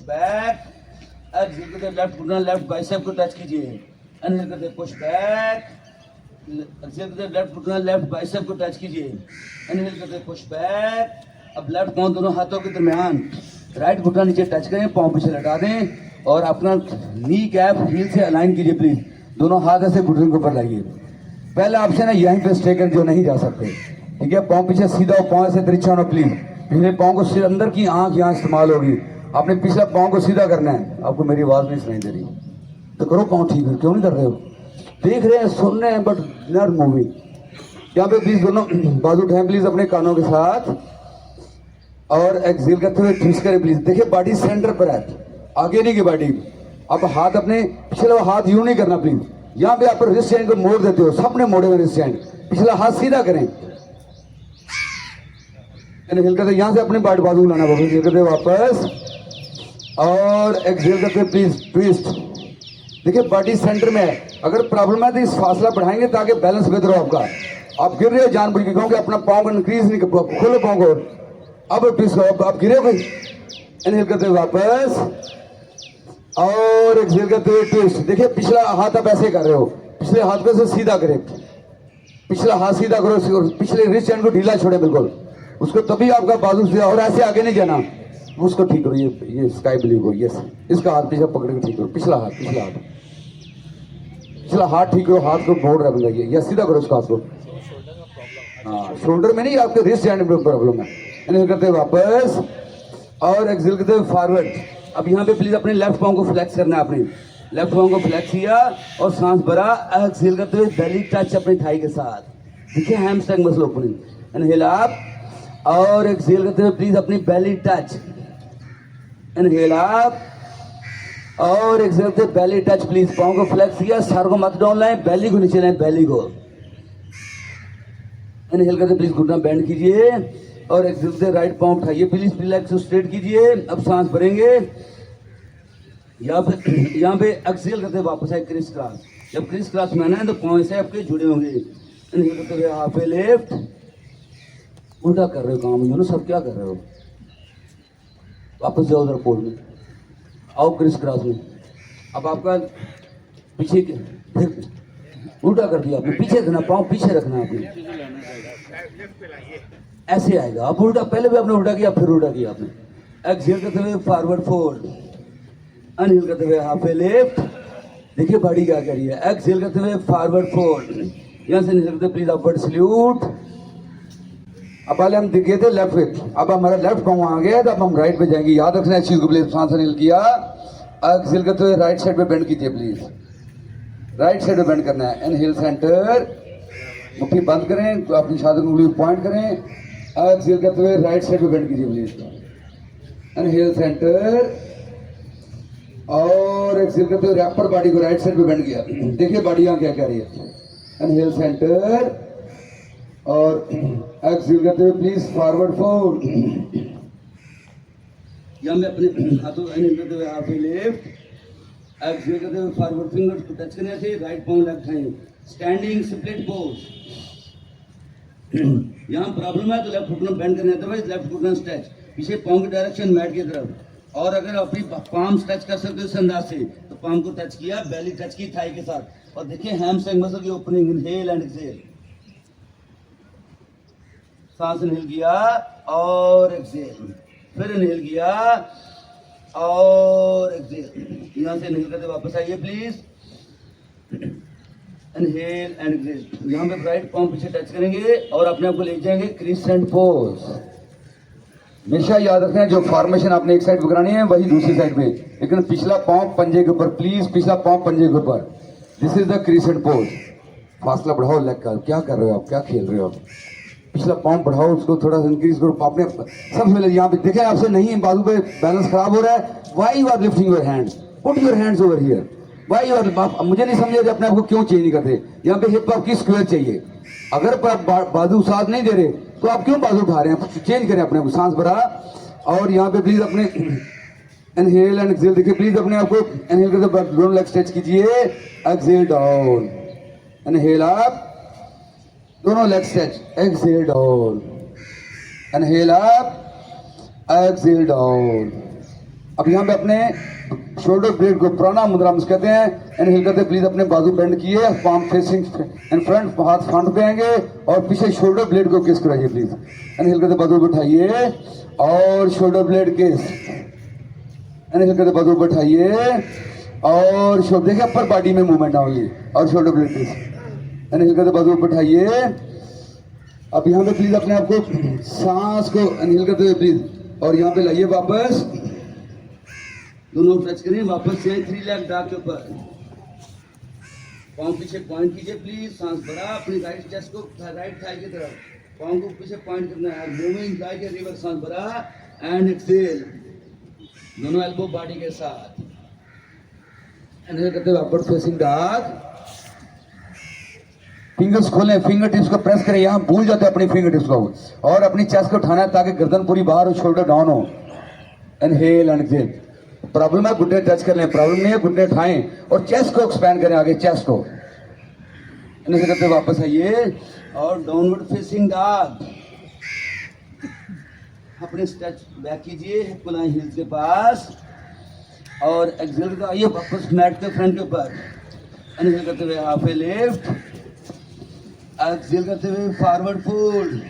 Back, exhale करते left घुटना left bicep को टच कीजिए, इनहेल करते पुश बैक, एक्सहेल करते लेफ्ट घुटना लेफ्ट बाइसेप को टच कीजिए, इनहेल करते पुश बैक। अब लेफ्ट पाँव दोनों हाथों के दरमियान राइट घुटना नीचे टच करें, पाँव पीछे लटा दें और अपना नी कैप हील से अलाइन कीजिए प्लीज। दोनों हाथ ऐसे घुटने के ऊपर लाइए। पहला ऑप्शन है यहीं पे स्टे कर जो नहीं जा सकते, ठीक है। पाँव पीछे सीधा हो, पाँव ऐसे तिरछा होना प्लीज। पिछले पाँव को सिर अंदर की आंख यहाँ इस्तेमाल होगी, आपने पिछला पाँव को सीधा करना है। आपको मेरी आवाज नहीं सुनाई दे रही तो करो पाँव ठीक है, क्यों नहीं कर रहे हो? देख रहे हैं सुन रहे हैं बट नॉट मूविंग। यहाँ पे प्लीज दोनों बाजू उठाएं प्लीज अपने कानों के साथ और एक्सहेल करते हुए ट्विस्ट करें प्लीज। देखिए बॉडी सेंटर पर है, आगे नहीं की बॉडी। आप हाथ अपने पिछला हाथ यूं नहीं करना प्लीज। यहाँ पे आप रिस्ट हैंड को मोड़ देते हो, सबने मोड़े हुए रिस्ट हैंड, पिछला हाथ सीधा करें। इनहेल करते यहाँ से अपने बाजू बाजू लाना, एक्सहेल करते वापस और एक्सहेल करते प्लीज ट्विस्ट। देखिए बॉडी सेंटर में है, अगर प्रॉब्लम है तो इस फासला बढ़ाएंगे ताकि बैलेंस बेहतर हो आपका। आप गिर रहे हो जानबूझ के, क्योंकि अपना पाँव को इंक्रीज नहीं कर, खोलो पाँव को। अब ट्विस्ट करो, आप गिरे भाई। इनहेल करते हुए वापस और एक्सहेल करते हुए ट्विस्ट। देखिए पिछला हाथ आप ऐसे कर रहे हो, पिछले हाथ को से सीधा करें, पिछला हाथ सीधा करो, पिछले रिस्ट हैंड को ढीला छोड़े बिल्कुल उसको, तभी आपका बाजू सीधा। और ऐसे आगे नहीं जाना, उसको ठीक करो, ये स्काई ब्लू को, यस इसका हाथ पीछे पकड़ के ठीक करो, पिछला हाथ ठीक करो, हाथ को मोड़ रख जाइए या सीधा करो उसका हाथ को। हाँ शोल्डर में नहीं, आपके रिस्ट हैंड में प्रॉब्लम है। इनहेल करते हुए वापस और एक्सहेल करते हुए फॉरवर्ड। अब यहाँ पे प्लीज अपने लेफ्ट पाँव को फ्लेक्स करना है, अपने लेफ्ट पाँव को फ्लेक्स किया और सांस भरा। एक्सहेल करते हुए बेली टच अपनी थाई के साथ, देखिए hamstring muscle opening. Inhale up और एक्सहेल करते हुए प्लीज अपनी बेली टच। इनहेल अप और एक्सहेल करते बेली टच प्लीज। पाँव को फ्लेक्स किया, सर को मत डाउन लाएं, बेली को नीचे लाएं, बेली को। इनहेल करते प्लीज घुटना बेंड कीजिए और एक्सहेल करते राइट पाँव उठाइए प्लीज, रिलैक्स स्ट्रेट कीजिए। अब सांस भरेंगे, यहाँ पे एक्सहेल करते वापस आए क्रिस क्रॉस। जब क्रिस क्रॉस में आना है तो पाँव से आपके जुड़े होंगे। इनहेल करते हुए हाफ ए लेफ्ट, उल्टा कर रहे हो काम दोनों सब, क्या कर रहे हो? वापस जाओ उधर पोज में, आओ क्रिस क्रॉस में। अब आपका पीछे फिर उल्टा कर दिया आपने, पीछे रखना, पाँव पीछे रखना आपने, ऐसे आएगा। अब उल्टा, पहले भी आपने उल्टा किया फिर उल्टा किया आपने। एक्सहेल करते हुए फॉरवर्ड फोल्ड, अनहेल करते हुए हाफ ए लेफ्ट। देखिए बॉडी क्या कर रही है। एक्सहेल करते हुए फॉरवर्ड फोल्ड, यहाँ से इनहेल करते हुए अपवर्ड सल्यूट। अब पहले हम दिखे थे लेफ्ट पे, अब हमारा लेफ्ट पाँव आ गया तो अब हम राइट पे जाएंगे। याद रखना है चीज को प्लीज। सांस इनहेल किया, एक्सहेल करते हुए राइट साइड पे बेंड कीजिए प्लीज, राइट साइड पे बेंड करना है। इनहेल सेंटर, मुट्ठी बंद करें तो अपनी शादी को पॉइंट करें। एक्सहेल करते हुए राइट साइड पे बेंड कीजिए प्लीज। इनहेल सेंटर और एक्सहेल करते हुए रैपर बॉडी को राइट साइड पे बेंड किया। देखिए बॉडी यहाँ क्या कह रही है। इनहेल सेंटर और एक्सहेल करते हुए प्लीज फॉरवर्ड फोल्ड। यहाँ में अपने हाथों को इनहेल करते हुए हाफ लेफ्ट, एक्सहेल करते हुए फॉरवर्ड फिंगर्स को टच करने से राइट पाँव left hand, standing split pose. यहाँ प्रॉब्लम है तो लेफ्ट घुटना बेंड करना है, अदरवाइज लेफ्ट घुटना स्ट्रेच, पीछे पाँव की डायरेक्शन मैट की तरफ। और अगर अपनी पाम टच कर सकते हो इस अंदाज से तो पाम को टच किया, बेली टच की थाई के साथ। और देखिए हैमस्ट्रिंग मसल की ओपनिंग, इनहेल एंड एक्सहेल। सांस इनहेल किया और एक्सहेल, फिर इनहेल किया और एक्सहेल। यहाँ से इनहेल करते वापस आइए प्लीज। Inhale and exhale. यहाँ पे राइट पाँव पीछे टच करेंगे और अपने आप को ले जाएंगे क्रिसेंट पोज। हमेशा याद रखना है जो फॉर्मेशन आपने एक साइड पे करानी है वही दूसरी साइड पे, लेकिन पिछला पाँव पंजे के ऊपर प्लीज, पिछला पाँव पंजे के ऊपर। This is the crescent pose. फासला बढ़ाओ लेग का, क्या कर रहे हो आप, क्या खेल रहे हो आप? पिछला पाँव बढ़ाओ, उसको थोड़ा सा इंक्रीज करो। आपने सबसे पहले यहाँ पे देखें आपसे नहीं बाजू पे बैलेंस खराब हो रहा है। Why you are lifting your hands, put your hands over here. Why और मुझे नहीं समझे अपने आप को क्यों चेंज नहीं करते। यहाँ पे हिप आपकी स्क्वायर चाहिए, अगर बाजू साथ नहीं दे रहे तो आप क्यों बाजू उठा रहे हैं? चेंज करें अपने को। सांस भरा और यहाँ पे प्लीज अपने इनहेल एंड एक्सहेल। देखिए प्लीज अपने आप को इनहेल करके दोनों लेग स्ट्रेच कीजिए, एक्सहेल डाउन, इनहेल अप, दोनों leg stretch, exhale down, inhale up, exhale down, अब यहाँ पे अपने शोल्डर ब्लेड को पुराना मुद्रा में कहते हैं। इनहेल करते प्लीज अपने बाजू बेंड किए, पाम फेसिंग इन फ्रंट, हाथ फ्रंट पे आएंगे और पीछे शोल्डर ब्लेड को किस कराइए प्लीज। इनहेल करते बाजू बैठाइए और शोल्डर ब्लेड किस। इनहेल करते बाजू बैठाइए और शोल्डर देखिए अपर बॉडी में मूवमेंट आएगी और शोल्डर ब्लेड किस। इनहेल करते बाजू बैठाइए। अब यहाँ पे प्लीज अपने आप को सांस को इनहेल करते हुए प्लीज और यहाँ पे लाइए वापस, दोनों टच करें, वापस से 3 लेग डाक के ऊपर, पाँव पीछे पॉइंट कीजिए प्लीज, सांस भरा, अपनी राइट चेस्ट को राइट थाई की तरफ, पाँव को पीछे पॉइंट करना है, मूविंग लाइक ए रिवर, सांस भरा एंड एक्सेल, दोनों एल्बो बॉडी के साथ। इनहेल करते हुए अपवर्ड फेसिंग डाक, फिंगर्स खोलें, फिंगर टिप्स को प्रेस करें, यहाँ भूल जाते हैं अपनी फिंगर टिप्स को, और अपनी चेस्ट को उठाना है ताकि गर्दन पूरी बाहर हो, शोल्डर डाउन हो। Inhale and exhale. प्रॉब्लम है घुटने टच कर लें, प्रॉब्लम नहीं है घुटने उठाएं और चेस्ट को एक्सपैंड करें आगे, चेस्ट को। इनसे करते वापस आइए और डाउनवर्ड फेसिंग डॉग, अपने स्ट्रेच बैक कीजिए, हिप को लाएं हील्स के पास और एक्सेल करते आइए वापस मैट के फ्रंट के ऊपर। इनहेल करते हुए हाफ ए लिफ्ट, एक्सेल करते हुए फॉरवर्ड फोल्ड,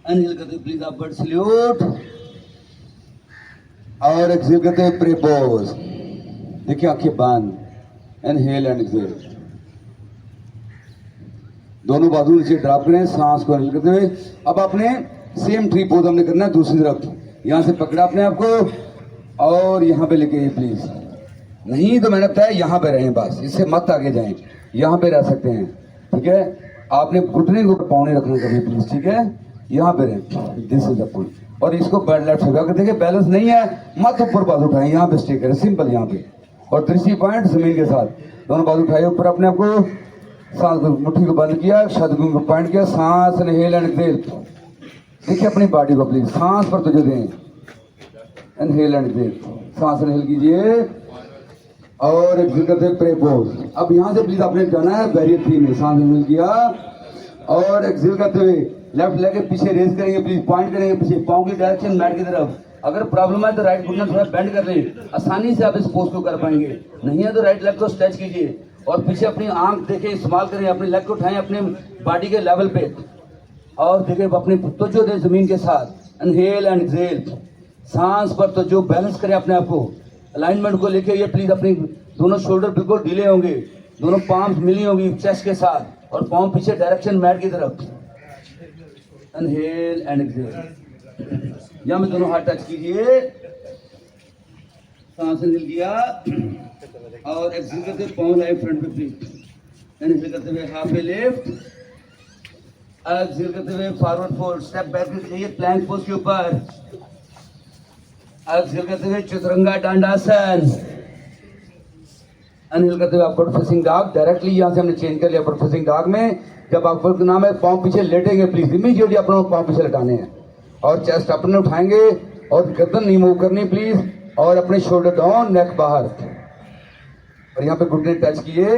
इनहेल करते हुए प्लीज अपवर्ड सैल्यूट और एक्सेल करते हुए प्रे पोज। देखिए आंखें बंद, इनहेल एंड एक्सेल, दोनों बाजू नीचे ड्रॉप करें, सांस को इनहेल करते हुए। अब आपने सेम ट्री पोज हमने करना है दूसरी तरफ, यहां से पकड़ा अपने आप को और यहां पे लेके प्लीज, नहीं तो मैंने बताया यहां पे रहें बस, इससे मत आगे जाएं, यहां पे रह सकते हैं, ठीक है। आपने घुटने को पाँव नहीं रखना कभी प्लीज, ठीक है, यहां पे रहें, दिस इज द पॉइंट। और इसको लेफ्ट से अगर देखिए बैलेंस नहीं है मत ऊपर बाजू उठाएं, यहाँ पे स्टे करें सिंपल यहाँ पे, और 3 पॉइंट जमीन के साथ दोनों बाजू उठाए ऊपर अपने आप को, सांस मुट्ठी को बंद किया, शतगुण को पॉइंट किया, सांस इनहेल एंड एक्सेल। देखिए अपनी बॉडी को प्लीज सांस पर तुझे दें, इनहेल एंड एक्सेल, सांस इनहेल कीजिए और एक्सेल करते प्रे पोज। अब यहाँ से प्लीज आपने जाना है बैरियर 3 में, सांस इनहेल किया और एक्सेल करते हुए लेफ्ट लेग के पीछे रेज करेंगे प्लीज, पॉइंट करेंगे पीछे, पाँव की डायरेक्शन मैट की तरफ। अगर प्रॉब्लम है तो राइट घुटना थोड़ा बेंड कर लें, आसानी से आप इस पोज को कर पाएंगे, नहीं है तो राइट लेग को स्ट्रेच कीजिए और पीछे अपनी आंख देखें, इस्तेमाल करें, अपने लेग को उठाएं अपने बॉडी के लेवल पे और देखें अपनी तवज्जो दें जमीन के साथ। इनहेल एंड एक्सेल, सांस पर तवज्जो, बैलेंस करें अपने आप को, अलाइनमेंट को लेके ये प्लीज, अपनी दोनों शोल्डर बिल्कुल ढीले होंगे, दोनों पाम्स मिली होंगी चेस्ट के साथ और पाँव पीछे डायरेक्शन मैट की तरफ। इनहेल एंड एक्सेल, यहाँ में दोनों हाथ टच कीजिए, सांस इनहेल किया और एक्सेल करते हुए पाँव लाए फ्रंट पे प्लीज, इनहेल करते हुए हाफ ए लिफ्ट, एक्सेल करते हुए फॉरवर्ड फोल्ड, स्टेप बैक जाइए प्लैंक पोज के ऊपर, एक्सेल करते हुए चतुरंगा दंडासन, इनहेल करते हुए अपवर्ड फेसिंग डॉग, डायरेक्टली यहाँ से हमने चेंज कर लिया अपवर्ड फेसिंग डॉग में। जब अपवर्ड का नाम है पाँव पीछे लेटेंगे प्लीज, इमीडिएटली अपने पाँव पीछे लटाने हैं और चेस्ट अपने उठाएंगे और गर्दन नहीं मूव करनी प्लीज, और अपने शोल्डर डाउन, नेक बाहर, और यहाँ पे घुटने टच किए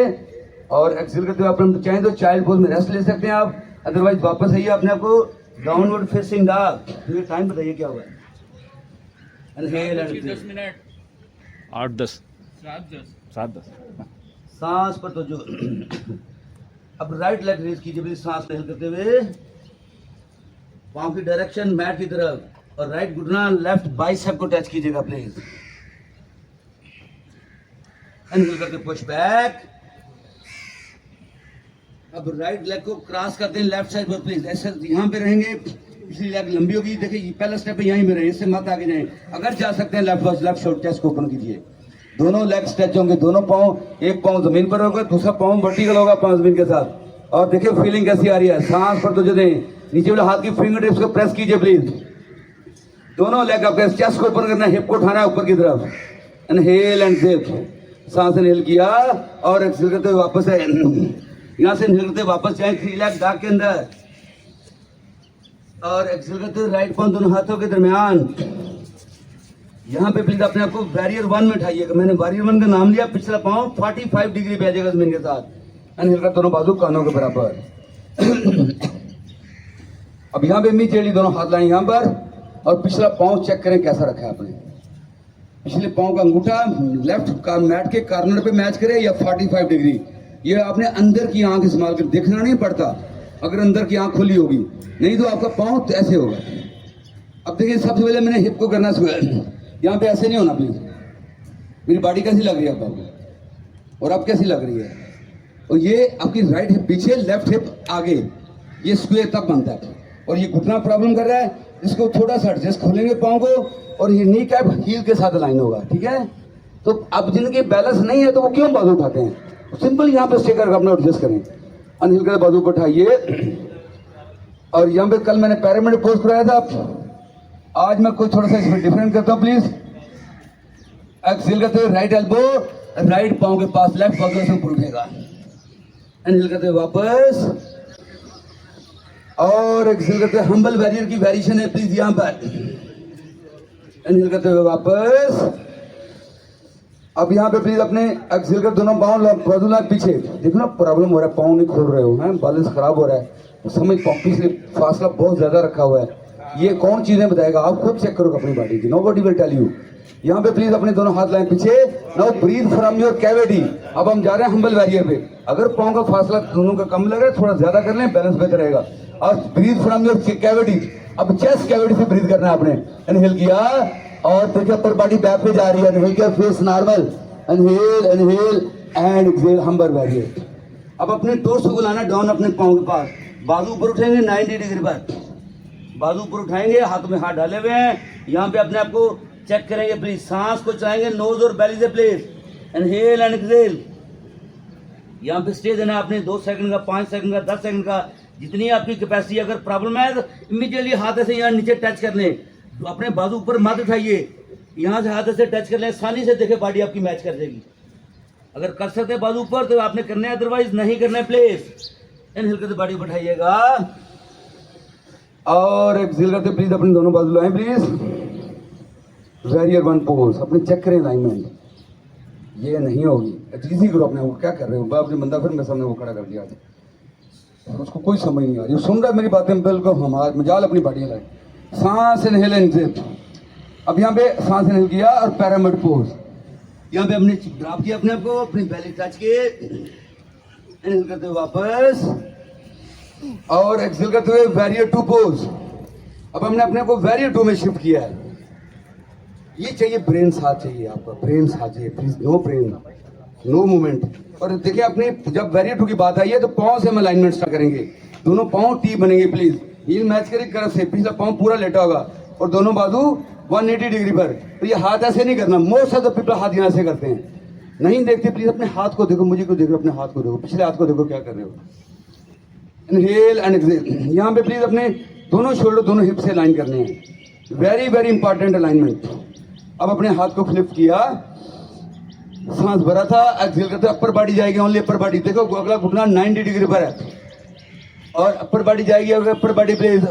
और एक्सेल करते हुए अपने चाहें तो चाइल्ड पोज में रेस्ट ले सकते हैं आप, अदरवाइज वापस आइए अपने आप को डाउनवर्ड फेसिंग डॉग। फिर टाइम बताइए क्या हुआ है। इनहेल एंड एक्सेल, 10 मिनट 8-10 7-10 सांस पर तो जो अब राइट लेग रेज कीजिए प्लीज, सांस इनहेल करते हुए, पाँव की डायरेक्शन मैट की तरफ और राइट घुटना लेफ्ट बाइसेप को टच कीजिएगा प्लीज। इनहेल करके पुश बैक, अब राइट लेग को क्रॉस करते हैं लेफ्ट साइड पर प्लीज, ऐसे यहाँ पे रहेंगे, पिछली लेग लंबी होगी, देखिए पहला स्टेप है यहीं पे रहे, इससे मत आगे जाएं, अगर जा सकते हैं लेफ्ट शोल्डर चेस्ट को ओपन कीजिए, दोनों लेग स्ट्रेच होंगे, दोनों पाँव, एक पाँव जमीन पर होगा, दूसरा पाँव वर्टिकल होगा, पाँव जमीन के साथ, और देखिए फीलिंग कैसी आ रही है, सांस पर तुझे दें, नीचे वाले हाथ की फिंगर टिप्स को प्रेस कीजिए प्लीज, दोनों लेग आपके चेस्ट को ओपन करना है, हिप को उठाना है ऊपर की तरफ। इनहेल एंड एक्सेल, सांस इनहेल किया और एक्सेल करते हुए वापस है, यहाँ से इनहेल करते वापस जाए 3 लेग डाक के अंदर और एक्सेल करते हुए राइट पाँव दोनों हाथों के दरमियान। यहाँ पे प्लीज अपने आपको बैरियर 1 में उठाइएगा, मैंने बैरियर 1 का नाम लिया, पिछला पाँव 45 डिग्री पे आ जाएगा जमीन के साथ। इनहेल कर दोनों बाजू कानों के बराबर। अब यहाँ पे इमीडिएटली दोनों हाथ लाएं यहाँ पर और पिछला पाँव चेक करें कैसा रखा है आपने, पिछले पाँव का अंगूठा लेफ्ट का मैट के कॉर्नर पे मैच करे या 45 डिग्री। ये आपने अंदर की आंख इस्तेमाल कर, देखना नहीं पड़ता अगर अंदर की आंख खुली होगी, नहीं तो आपका पाँव तो ऐसे होगा। अब देखिए सबसे पहले मैंने हिप को करना सिखाया, यहाँ पे ऐसे नहीं होना प्लीज। मेरी बॉडी कैसी लग रही है आपको और अब कैसी लग रही है, और ये आपकी राइट हिप पीछे लेफ्ट हिप आगे, ये स्क्वायर तब बनता है। और ये घुटना प्रॉब्लम कर रहा है, इसको थोड़ा सा एडजस्ट खोलेंगे पाँव को और ये नी कैप हील के साथ अलाइन होगा, ठीक है। तो अब जिनके बैलेंस नहीं है तो वो क्यों बाजू उठाते हैं, सिंपल यहाँ पे स्टे करके अपना एडजस्ट करें, अनहिल कर बाजू को उठाइए। और यहाँ पे कल मैंने पैरामिड पोज कराया था, आज मैं कोई थोड़ा सा इसमें डिफरेंट करता हूँ प्लीज। एक्सहेल करते हुए राइट एल्बो राइट पाँव के पास, लेफ्ट पाँव से ऊपर उठेगा, इनहेल करते हुए वापस, और एक्सहेल करते हुए हम्बल वॉरियर की वेरिएशन है प्लीज यहाँ पर, इनहेल करते हुए वापस। अब यहाँ पे प्लीज अपने एक्सहेल कर दोनों पाँव बाजू लाए पीछे, देखो ना प्रॉब्लम हो रहा है, पाँव नहीं खोल रहे हो हैं, बैलेंस खराब हो रहा है, समझ पिछले फासला बहुत ज्यादा रखा हुआ है। ये कौन चीजें बताएगा, आप खुद चेक करो अपनी बॉडी की, नोबडी विल टेल यू। यहाँ पे प्लीज अपने दोनों हाथ लाएं पीछे, now breathe from your cavity. अब हम जा रहे हैं हम्बल वॉरियर पे, अगर पाँव का फासला दोनों का कम लग रहा है थोड़ा ज्यादा कर लें, बैलेंस बेहतर रहेगा। और ब्रीथ फ्रॉम योर कैविटी, अब चेस्ट कैविटी से ब्रीथ करना है आपने। इनहेल किया और देखिए अपर बॉडी बैक पे जा रही है, इनहेल किया face normal, inhale inhale and exhale humble warrior. अब अपने टोस को लाना डाउन अपने पाँव के पास, बाजू ऊपर उठेंगे 90 डिग्री पर, बाजू ऊपर उठाएंगे, हाथ में हाथ डाले हुए हैं। यहाँ पे अपने आप को चेक करेंगे प्लीज, सांस को चलाएंगे नोज और बेली से प्लीज, इनहेल एंड एक्सहेल। यहाँ पे स्टे देना आपने 2 सेकंड का, 5 सेकंड का, 10 सेकंड का, जितनी आपकी कैपेसिटी। अगर प्रॉब्लम है तो इमीडिएटली हाथ से यहाँ नीचे टच कर लें, तो अपने बाजू ऊपर मत उठाइए, यहाँ से हाथ से टच कर लें, आसानी से देखे बॉडी आपकी मैच कर देगी। अगर कर सकते हैं बाजू ऊपर तो आपने करना है, अदरवाइज नहीं करना है प्लीज। इनहेल करते बॉडी बैठाइएगा और एक्सहेल करते प्लीज अपनी दोनों बाजू लाएं प्लीज। वॉरियर वन पोज अपने चेक करें अलाइनमेंट, ये नहीं होगी इजी करो अपने, वो क्या कर रहे हो आपने, बंदा फिर मेरे सामने वो खड़ा कर दिया, उसको कोई समझ नहीं आ रही, सुन रहा है मेरी बातें बिल्कुल, हमारा मजाल अपनी बॉडी लाए। सांस इनहेल एक्सहेल, अब यहाँ पे सांस इनहेल किया और पैरामिड पोज, यहाँ पे हमने ड्रॉप किया अपने आप को, अपनी बेली टच किए, इनहेल करते हुए वापस और एक्सहेल करते हुए वॉरियर 2 पोज। अब हमने अपने को वॉरियर 2 में शिफ्ट किया है। ये चाहिए ब्रेन साथ चाहिए आपका, ब्रेन साथ चाहिए please, no brain no movement. और देखिए अपने जब वॉरियर 2 की बात आई है तो पाँव से हम अलाइनमेंट स्टार्ट करेंगे, दोनों पाँव टी बनेंगे प्लीज, हील मैच करें करफ से, पिछला पाँव पूरा लेटा होगा और दोनों बाजू 180 डिग्री पर। तो ये हाथ ऐसे नहीं करना, मोस्ट ऑफ द पीपल हाथ यहाँ से करते हैं, नहीं देखते प्लीज अपने हाथ को देखो, मुझे को देखो, अपने हाथ को देखो, पिछले हाथ को देखो क्या कर रहे हो। इनहेल एंड एक्सहेल, यहाँ पे प्लीज अपने दोनों शोल्डर दोनों हिप से अलाइन करने हैं, वेरी वेरी इंपॉर्टेंट अलाइनमेंट। अब अपने हाथ को फ्लिप किया, सांस भरा था, एक्सहेल करते अपर बॉडी जाएगी, ओनली अपर बॉडी, देखो अगला घुटना 90 डिग्री पर है और अपर बॉडी जाएगी, अपर बॉडी प्लीज,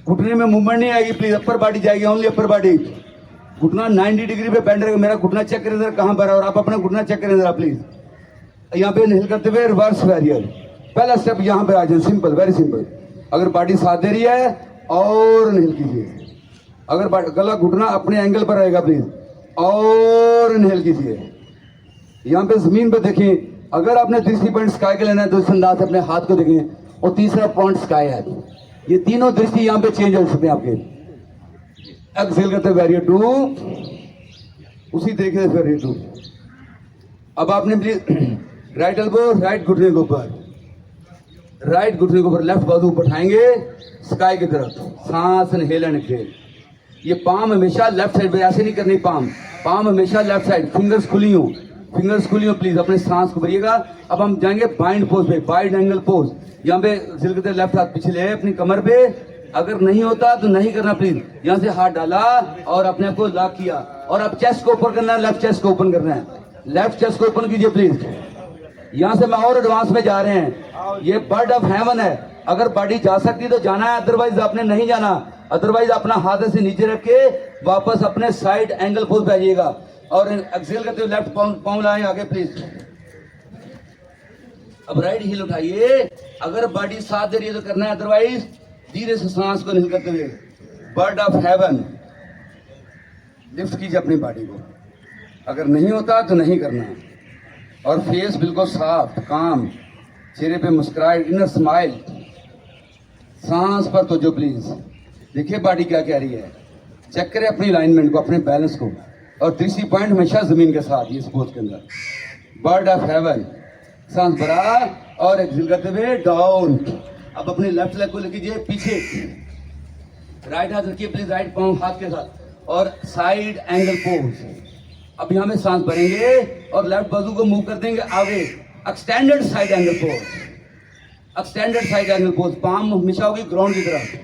घुटने में मूवमेंट नहीं आएगी प्लीज, अपर बॉडी जाएगी, ओनली अपर बॉडी, घुटना 90 डिग्री पे बेंड रहेगा। मेरा घुटना चेक करें जरा कहाँ पर है, और आप अपना घुटना चेक करें जरा प्लीज। यहाँ पे इनहेल करते हुए रिवर्स वॉरियर, पहला स्टेप यहाँ पे आ जाए, सिंपल वेरी सिंपल। अगर बॉडी साथ दे रही है और इनहेल कीजिए, अगर गला घुटना अपने एंगल पर रहेगा प्लीज, और इनहेल कीजिए। यहाँ पे जमीन पे देखें, अगर आपने दृष्टि पॉइंट स्काई के लेना है तो इस अंदाज से अपने हाथ को देखें, और तीसरा पॉइंट स्काई है, ये तीनों दृष्टि यहाँ पे चेंज हो सकते हैं आपके। एक्सहेल करते वॉरियर 2, उसी तरीके से वॉरियर 2। अब आपने प्लीज राइट एल्बो राइट घुटने के ऊपर, राइट घुटने के ऊपर, लेफ्ट बाजू ऊपर उठाएंगे स्काई की तरफ, सांस इनहेल एंड एक्सहेल। ये पाम हमेशा लेफ्ट साइड पे, ऐसे नहीं करनी, पाम हमेशा लेफ्ट साइड, फिंगर्स खुली हो, फिंगर्स खुली हो प्लीज, अपने सांस को भरिएगा। अब हम जाएंगे बाइंड पोज पे, बाइंड एंगल पोज, यहाँ पे एक्सहेल करते लेफ्ट हाथ पिछले अपनी कमर पे, अगर नहीं होता तो नहीं करना प्लीज, यहाँ से हाथ डाला और अपने आप को लॉक किया, और अब चेस्ट को ओपन करना है, लेफ्ट चेस्ट को ओपन करना है, लेफ्ट चेस्ट को ओपन कीजिए प्लीज। यहाँ से मैं और एडवांस में जा रहे हैं, ये बर्ड ऑफ हेवन है, अगर बॉडी जा सकती तो जाना है, अदरवाइज आपने नहीं जाना, अदरवाइज अपना हाथ से नीचे रख के वापस अपने साइड एंगल पोज पे आइएगा, और एक्सहेल करते हुए लेफ्ट पाँव लाएं आगे प्लीज। अब राइट हील उठाइए, अगर बॉडी साथ दे रही है तो करना है, अदरवाइज धीरे से सांस को इनहेल करते हुए, बर्ड ऑफ हेवन, लिफ्ट कीजिए अपनी बॉडी को, अगर नहीं होता तो नहीं करना, और फेस बिल्कुल साफ काम, चेहरे पे मुस्कुराहट, इनर स्माइल, सांस पर तो जो प्लीज देखिए बॉडी क्या कह रही है, चेक करें अपनी अलाइनमेंट को, अपने बैलेंस को, और तीसरी पॉइंट हमेशा जमीन के साथ, ये स्पोर्ट्स के अंदर बर्ड ऑफ हेवन, सांस भरा और एक्सहेल करते हुए डाउन। अब अपने लेफ्ट लेग को लीजिए पीछे, राइट हाथ रखिए प्लीज, राइट पांव हाथ के साथ, और साइड एंगल पोज। अब यहाँ में सांस भरेंगे और लेफ्ट बाजू को मूव कर देंगे आगे, extended side angle pose, extended side angle pose, palm हमेशा होगी ग्राउंड की तरफ,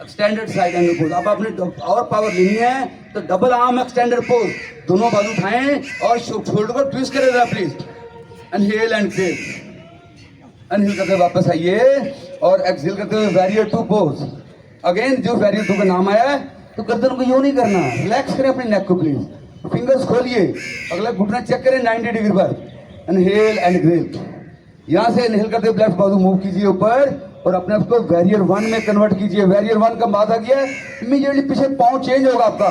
एक्सटेंडेड साइड एंगल पोज। अब आपने और पावर लेनी है तो डबल आर्म एक्सटेंडेड पोज, दोनों बाजू उठाएं और शोल्डर को ट्विस्ट करें जरा please, inhale and exhale, inhale करते हुए वापस आइए और एक्सहेल करते हुए वैरियर 2 पोज। अगेन जो वैरियर 2 का नाम आया है तो गर्दन को यूं नहीं करना, रिलैक्स करें अपने नेक को प्लीज, फिंगर्स खोलिए, अगला घुटना चेक करें 90 डिग्री पर, इनहेल एंड एक्सहेल। यहां से इनहेल करते हुए लेफ्ट बाजू मूव कीजिए ऊपर और अपने आप को वैरियर 1 में कन्वर्ट कीजिए। वैरियर 1 का बाद आ गया, इमीडिएटली पीछे पांव चेंज होगा आपका,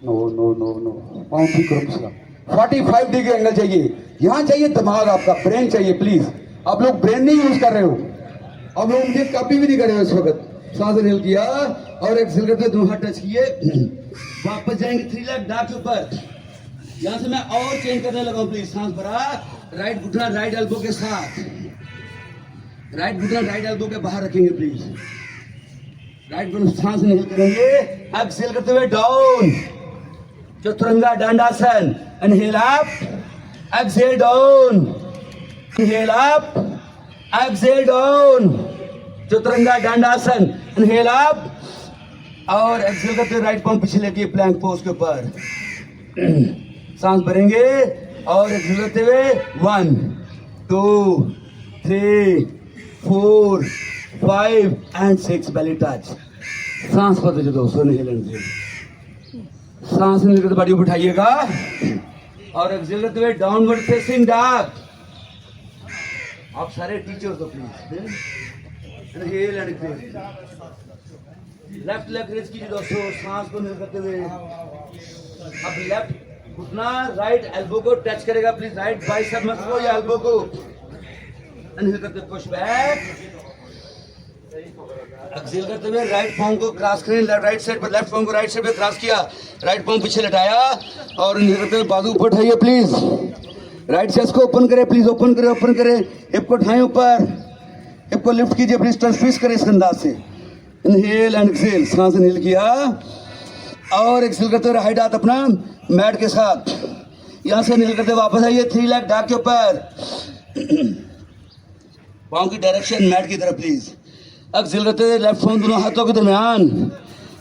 नो नो नो नो, पांव ठीक करो पिछला, 45 डिग्री एंगल चाहिए, यहां चाहिए दिमाग आपका, ब्रेन चाहिए प्लीज। आप लोग ब्रेन नहीं यूज कर रहे हो, आप लोग मुझे कॉपी भी नहीं कर रहे हो इस वक्त। सांस इनहेल किया और एक्सहेल करते दोनों हाथ टच किए, वापस जाएंगे 3 लेग डार्क के ऊपर। यहां से मैं और चेंज करने लगा हूं प्लीज, सांस भरा, राइट घुटना राइट एल्बो के साथ, राइट घुटना राइट एल्बो के बाहर रखेंगे प्लीज, राइट घुटना, सांस इनहेल करेंगे, एक्सहेल करते हुए down, Chaturanga Dandasana, inhale up, exhale down, inhale up, exhale down, Chaturanga Dandasana, inhale up और एक्सहेल करते राइट पांव पीछे लेके प्लैंक पोज के ऊपर, सांस भरेंगे और एक्सहेल करते हुए 1 2 3 4 5 एंड 6 बेली टच। सांस पर दीजिए दोस्तों, इनहेल एंड एक्सहेल, सांस इनहेल करते बॉडी को उठाइएगा और एक्सहेल करते हुए डाउनवर्ड फेसिंग डॉग। आप सारे टीचर्स हो please, inhale and exhale, left leg raise कीजिए दोस्तों, सांस को इनहेल करते हुए। अब लेफ्ट घुटना राइट एल्बो को टच करेगा प्लीज, राइट बाइसेप मसल या एल्बो को, इनहेल करते हुए पुश बैक, एक्सहेल करते हुए राइट पांव को क्रॉस करें, राइट साइड पर, लेफ्ट पांव को राइट साइड पे क्रॉस किया, राइट पांव पीछे लटाया और इनहेल करते हुए बाजू ऊपर उठाइए प्लीज, राइट चेस्ट को ओपन करें प्लीज, ओपन करें, ओपन करें, हिप को उठाएं ऊपर, हिप को लिफ्ट कीजिए प्लीज, ट्विस्ट करें इस अंदाज से, इनहेल एंड एक्सहेल, सांस इनहेल किया और एक्सहेल करते हुए राइट हाथ अपना मैट के साथ, यहां से इनहेल करते वापस आइए 3 लेग डार्क के ऊपर, पांव की डायरेक्शन मैट की तरफ प्लीज, एक्सहेल करते हुए लेफ्ट पांव दोनों हाथों के दरमियान,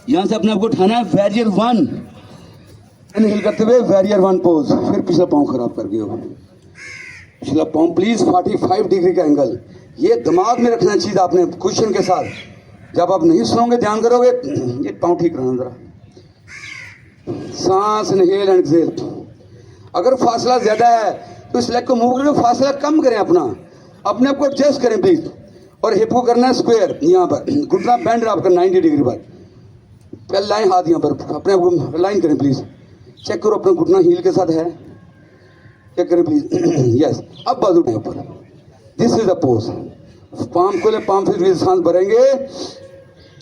यहां से अपने आप को उठाना है वैरियर 1, इनहेल करते हुए वैरियर 1 पोज, फिर पिछला पांव खराब कर गए हो, पिछला पांव प्लीज 45 डिग्री का एंगल, ये दिमाग में रखना चीज आपने क्वेश्चन के साथ, जब आप नहीं सुनोगे ध्यान करोगे, ये पांव ठीक रहना जरा, सांस इनहेल एंड एक्सहेल। अगर फासला ज्यादा है तो इस लेग को मूव करें, फासला कम करें, अपने आप को एडजस्ट करें प्लीज, और हिप को करना है स्क्वायर, यहाँ पर घुटना बेंड आपका 90 डिग्री पर, पहले लाएं हाथ यहाँ पर, अपने आप को लाइन करें प्लीज, चेक करो अपना घुटना हील के साथ है, चेक करें प्लीज, यस। अब बाजू उठाएं ऊपर, this is the pose, palm खोले, पाम से सांस भरेंगे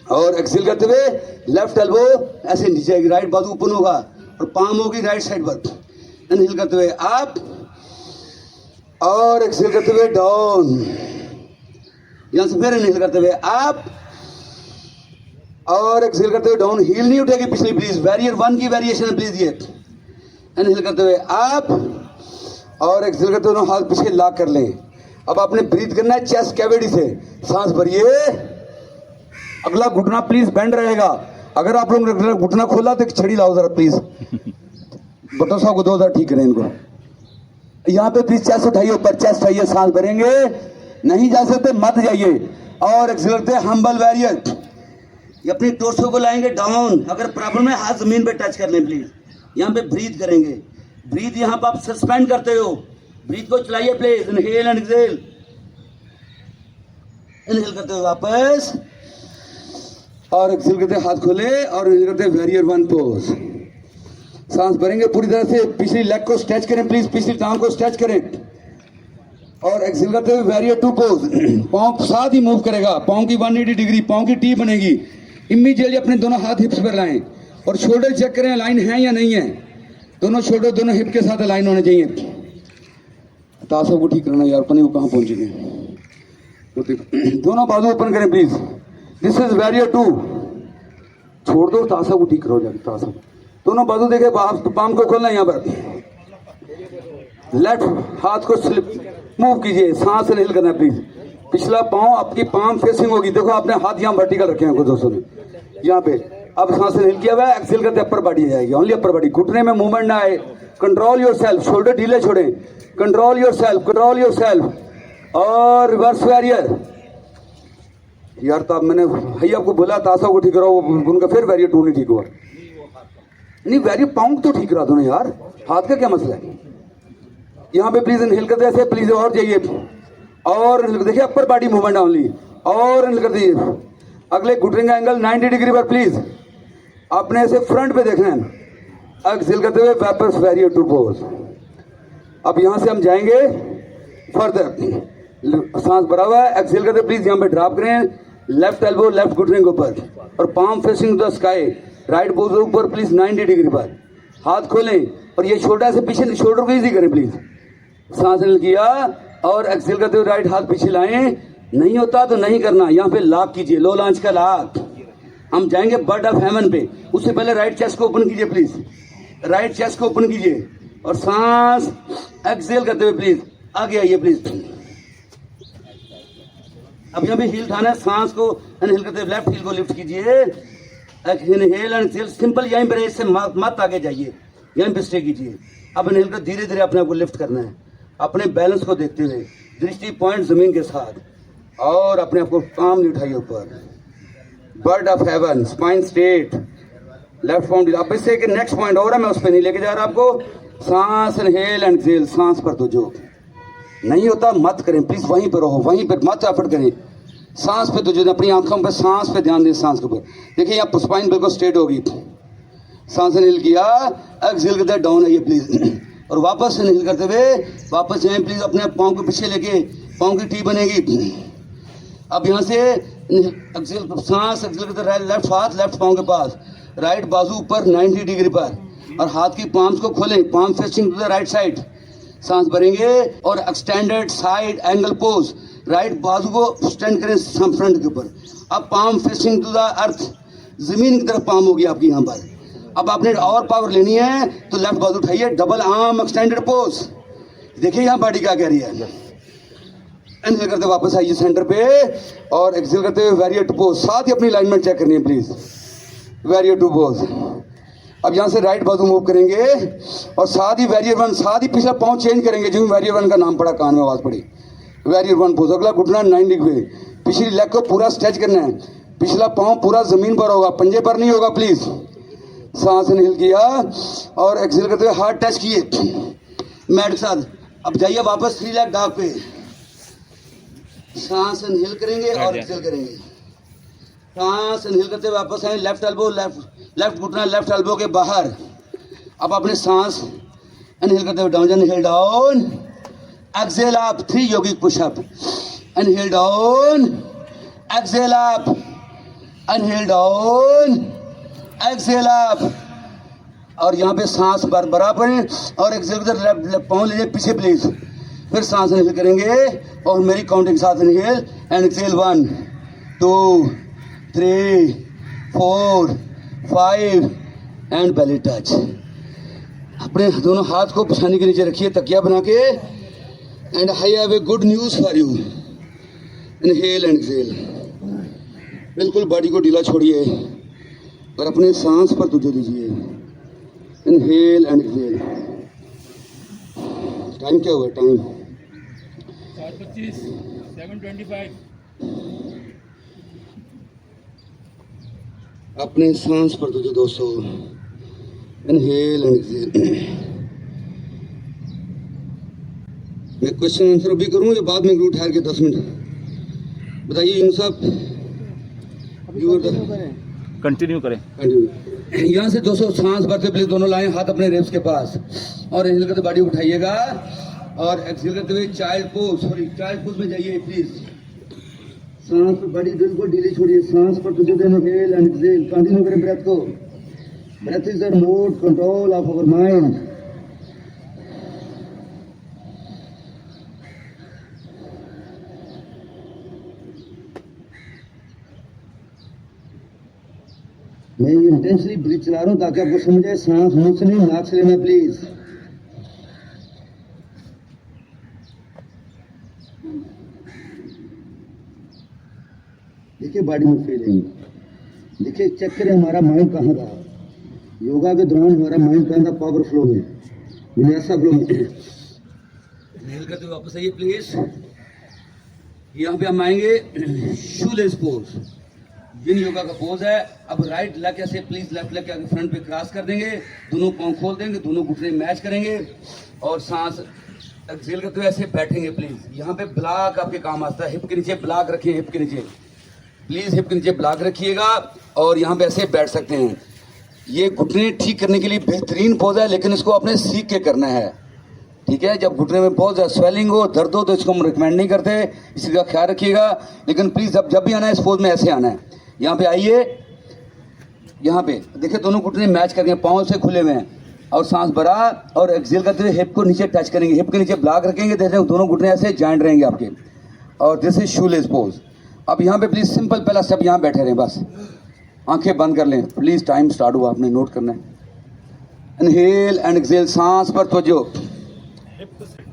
और एक्सहेल करते हुए लेफ्ट एल्बो ऐसे नीचे आएगी, राइट बाजू ओपन होगा और पाम होगी राइट साइड पर, इनहेल करते हुए अप और एक्सहेल करते हुए डाउन, यहां से फिर इनहेल करते हुए अप और एक्सहेल करते हुए डाउन, हील नहीं उठेगी पिछली प्लीज, वैरियर 1 की वेरिएशन है प्लीज ये, इनहेल करते हुए अप और एक्सहेल करते हुए हाथ पीछे लॉक कर लें। अब आपने ब्रीथ करना है चेस्ट कैविटी से, सांस भरिए, अगला घुटना प्लीज बेंड रहेगा, अगर आप लोग ने घुटना खोला तो एक छड़ी लाओ जरा प्लीज, बटो साहब को 2000 ठीक करें इनको, यहाँ पे प्लीज चेस्ट उठाइए ऊपर, चेस्ट उठाइए, सांस भरेंगे, नहीं जा सकते मत जाइए और एक्सहेल करते हैं हम्बल वैरियर, ये अपनी टोर्सो को लाएंगे डाउन, अगर प्रॉब्लम है हाथ जमीन पे टच कर लें प्लीज, यहाँ पे ब्रीथ करेंगे, ब्रीथ यहाँ पे आप सस्पेंड करते हो, ब्रीथ को चलाइए please, inhale and exhale, inhale करते हुए वापस और एक्सेल करते हाथ खोले और इनहेल करते वेरियर 1 पोज। सांस भरेंगे पूरी तरह से, पिछली लेग को स्ट्रेच करें प्लीज, पिछली टांग को स्ट्रेच करें और एक्सेल करते हुए वेरियर 2 पोज। पाँव साथ ही मूव करेगा, पाँव की 180 डिग्री, पाँव की टी बनेगी। इमीडिएटली अपने दोनों हाथ हिप्स पर लाएं और शोल्डर चेक करें लाइन है या नहीं है। दोनों शोल्डर दोनों हिप के साथ अलाइन होने चाहिए। तासा को ठीक करना यार, पता नहीं वो कहाँ पहुंच गए। दोनों बाजू ओपन करें प्लीज। This is barrier 2। छोड़ दो, तासा को ठीक करो जाके। तासा दोनों बाजू देखे, पाम को खोलना है यहाँ पर। लेफ्ट हाथ को स्लिप मूव कीजिए, सांस इनहेल करना है प्लीज। पिछला पांव आपकी पाम फेसिंग होगी। देखो आपने हाथ यहाँ वर्टिकल रखे हैं कुछ दोस्तों ने यहाँ पे। अब सांस इनहेल किया हुआ है, एक्सेल करते अपर बॉडी जाएगी, ओनली अपर बॉडी। घुटने में मूवमेंट ना आए, कंट्रोल योर सेल्फ, शोल्डर ढीले छोड़ें, control your self, control your self. और रिवर्स वेरियर यार, तब मैंने भाई आपको बोला तासा को ठीक कराओ, उनका फिर वेरियर 2 नहीं ठीक हुआ। नहीं वेरियर पाउंड तो ठीक करा दो ना यार, हाथ का क्या मसला है। यहाँ पे प्लीज इनहेल करते ऐसे, प्लीज और जाइए और देखिए अपर बॉडी मूवमेंट ओनली, और इनहेल कर दीजिए। अगले घुटने का एंगल 90 डिग्री पर प्लीज, आपने ऐसे फ्रंट पे देखना है। एक्सेल करते हुए वापस वेरियर 2 पोज। अब यहाँ से हम जाएंगे फर्दर, सांस भरा हुआ है। एक्सेल करते प्लीज यहाँ पे ड्रॉप करें, लेफ्ट एल्बो लेफ्ट घुटने के ऊपर और palm facing the sky, right बोझ ऊपर प्लीज 90 डिग्री पर। हाथ खोलें और ये छोटा से पीछे, शोल्डर को इजी करें प्लीज। सांस इनहेल किया और एक्सेल करते हुए राइट हाथ पीछे लाएं। नहीं होता तो नहीं करना, यहाँ पे लॉक कीजिए, लो लॉन्च का लॉक। हम जाएंगे बर्ड ऑफ हेवन पे, उससे पहले राइट चेस्ट को ओपन कीजिए प्लीज, राइट चेस्ट को ओपन कीजिए और सांस एक्सेल करते हुए प्लीज आगे आइए प्लीज। अब यहाँ पे हील उठाना है, सांस को इनहेल करते हुए लेफ्ट हील को लिफ्ट कीजिए, इनहेल एंड एक्सेल। सिंपल यहीं पर, इससे मत आगे जाइए, यहीं पे स्टे कीजिए। अब इनहेल कर धीरे धीरे अपने आप को लिफ्ट करना है, अपने बैलेंस को देखते हुए, दृष्टि पॉइंट जमीन के साथ, और अपने आप को काम नहीं उठाइए ऊपर। Bird of haven, spine straight, left found. अब इससे एक नेक्स्ट पॉइंट और है, मैं उस पर नहीं लेके जा रहा आपको। सांस इनहेल एंड एक्सेल, सांस पर तो जो नहीं होता मत करें प्लीज, वहीं पर रहो, वहीं पर मत एफर्ट करें। सांस पे तो जो, अपनी आंखों पर सांस पे ध्यान दें, सांस के ऊपर देखिए, यहाँ स्पाइन बिल्कुल स्ट्रेट होगी। सांस इनहेल किया, एक्सेल करते डाउन आइए प्लीज और वापस इनहेल करते हुए वापस जाएं प्लीज। अपने पाँव को पीछे लेके, पाँव की टी बनेगी। अब यहाँ से एक्सेल, सांस एक्सेल करते राइट, लेफ्ट हाथ लेफ्ट पाँव के पास, राइट बाजू ऊपर 90 डिग्री पर और हाथ की पाम्स को खोलें, palm facing to the right side. सांस भरेंगे और extended side angle pose, right बाजू को स्टैंड करें फ्रंट के ऊपर। अब palm facing to the earth, जमीन की तरफ पाम होगी आपकी यहाँ पर। अब आपने और पावर लेनी है तो लेफ्ट बाजू उठाइए, डबल आर्म एक्सटेंडेड पोज। देखिए यहाँ बॉडी क्या कह रही है। इनहेल करते वापस आइए सेंटर पे और एक्सेल करते हुए वेरियर 2 पोज। साथ ही अपनी अलाइनमेंट चेक करनी है प्लीज, वेरियर 2 पोज। अब यहाँ से राइट बाजू मूव करेंगे और साथ ही वेरियर 1, साथ ही पिछला पाँव चेंज करेंगे, जो वेरियर 1 का नाम पड़ा, कान में आवाज पड़ी, वेरियर 1 पोज। अगला घुटना 90 डिग्री, पिछली लेग को पूरा स्ट्रेच करना है, पिछला पाँव पूरा जमीन पर होगा, पंजे पर नहीं होगा प्लीज। सांस इनहेल किया और एक्सेल करते हुए हाथ टच किए मैट के साथ। अब जाइए वापस 3 लेग डॉग पे, सांस इनहेल करेंगे और एक्सेल करेंगे। सांस इनहेल करते हुए वापस आए, लेफ्ट एल्बो लेफ्ट घुटना लेफ्ट एल्बो के बाहर। अब अपने सांस इनहेल करते हुए down, inhale down, exhale up, 3 yogic pushup, inhale down, exhale up, inhale down, exhale up. और यहाँ पे सांस बराबर है और एक्सेल करते लेफ्ट पाँव लीजिए पीछे प्लीज। फिर सांस इनहेल करेंगे और मेरी काउंटिंग साथ inhale and exhale 1 2 3 4 5 and belly touch. अपने दोनों हाथ को पिछाने के नीचे रखिए तकिया बना के। And I have a good news for you, inhale and exhale. बिल्कुल बॉडी को ढीला छोड़िए और अपने सांस पर तुझे दीजिए, इनहेल एंड एक्सेल। टाइम क्या हुआ? टाइम 4:25, 7:25। अपने सांस पर तुझे दोस्तों, इनहेल एंड एक्सेल। मैं क्वेश्चन आंसर भी करूं या बाद में ठहर के 10 मिनट बताइए। इन सब कंटिन्यू करें। यहाँ से 200 सांस भरते प्लीज, दोनों लाएं हाथ अपने रिब्स के पास और इनहेल करते बॉडी उठाइएगा और एक्सहेल करते हुए चाइल्ड पोज में जाइए प्लीज। सांस पर बॉडी बिल्कुल ढीली छोड़िए, सांस पर तुझे देना, इनहेल एंड एक्सहेल, कंटिन्यू करें ब्रेथ को। Breath is the mode control of our mind. मैं ये इंटेंसली ब्रीथ चला रहा हूं ताकि आपको समझ आए, सांस मुंह से नहीं नाक से लेना प्लीज। देखिए बॉडी में फीलिंग, देखिए चेक करें हमारा माइंड कहाँ था योगा के दौरान, हमारा माइंड कहाँ था, पावर फ्लो में, विन्यासा फ्लो में। इनहेल करते हुए वापस आइए प्लीज। यहाँ पे हम आएंगे शूलेस पोज, जिन योगा का पोज है। अब राइट लेग ऐसे प्लीज लेफ्ट लेग के आगे फ्रंट पे क्रॉस कर देंगे, दोनों पांव खोल देंगे, दोनों घुटने मैच करेंगे और सांस एक्सहेल करते हुए ऐसे बैठेंगे प्लीज। यहाँ पे ब्लॉक आपके काम आता है, हिप के नीचे ब्लॉक रखिए, हिप के नीचे प्लीज, हिप के नीचे ब्लॉक रखिएगा और यहाँ पे ऐसे बैठ सकते हैं। ये घुटने ठीक करने के लिए बेहतरीन पोज है, लेकिन इसको आपने सीख के करना है, ठीक है। जब घुटने में बहुत ज़्यादा स्वेलिंग हो, दर्द हो, तो इसको हम रिकमेंड नहीं करते, इसका ख्याल रखिएगा। लेकिन प्लीज जब भी आना है इस पोज में ऐसे आना है। यहाँ पे आइए, यहाँ पे देखिए दोनों घुटने मैच करेंगे, पाँव से खुले हुए हैं और सांस भरा और एक्सहेल करते हुए हिप को नीचे टच करेंगे, हिप के नीचे ब्लॉक रखेंगे, देखिए दोनों घुटने ऐसे जॉइंट रहेंगे आपके। और दिस इज शूलेस पोज। अब यहाँ पे प्लीज सिंपल पहला स्टेप, यहाँ बैठे रहें, बस आंखें बंद कर लें प्लीज, टाइम स्टार्ट हुआ, आपने नोट करना है। इनहेल एंड एक्सहेल, सांस पर तवज्जो।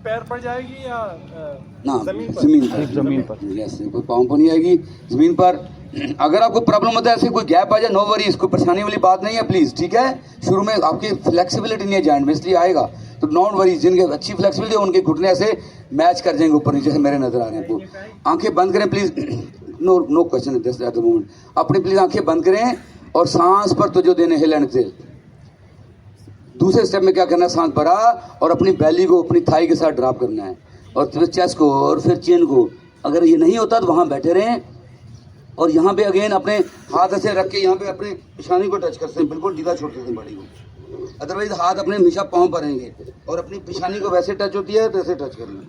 पैर पड़ जाएगी या ना जमीन पर जैसे कोई पाँव पर नहीं आएगी, जमीन पर। अगर आपको प्रॉब्लम होता है ऐसे कोई गैप आ जाए, नो वरीज, कोई परेशानी वाली बात नहीं है प्लीज, ठीक है। शुरू में आपकी फ्लेक्सिबिलिटी नहीं है जॉइंट में, इसलिए आएगा, तो नॉट वरीज। जिनके अच्छी फ्लेक्सिबिलिटी है उनके घुटने ऐसे मैच कर जाएंगे ऊपर नीचे से, मेरे नजर आ रहे हैं आपको। आंखें बंद करें please, no question at the moment. अपनी प्लीज आंखें बंद करें और सांस पर तो जो देने, हिल एंड एक्सहेल। दूसरे स्टेप में क्या करना है, सांस भरा और अपनी बैली को अपनी थाई के साथ ड्रॉप करना है और फिर चेस्ट को और फिर चेन को। अगर ये नहीं होता तो वहां बैठे रहें और यहाँ पे अगेन अपने हाथ ऐसे रख के यहाँ पे अपने पेशानी को टच करते हैं, बिल्कुल ढीला छोड़ देते हैं बॉडी को। अदरवाइज हाथ अपने हमेशा पाँव पर रहेंगे और अपनी पेशानी को वैसे टच होती है तो ऐसे टच कर लें,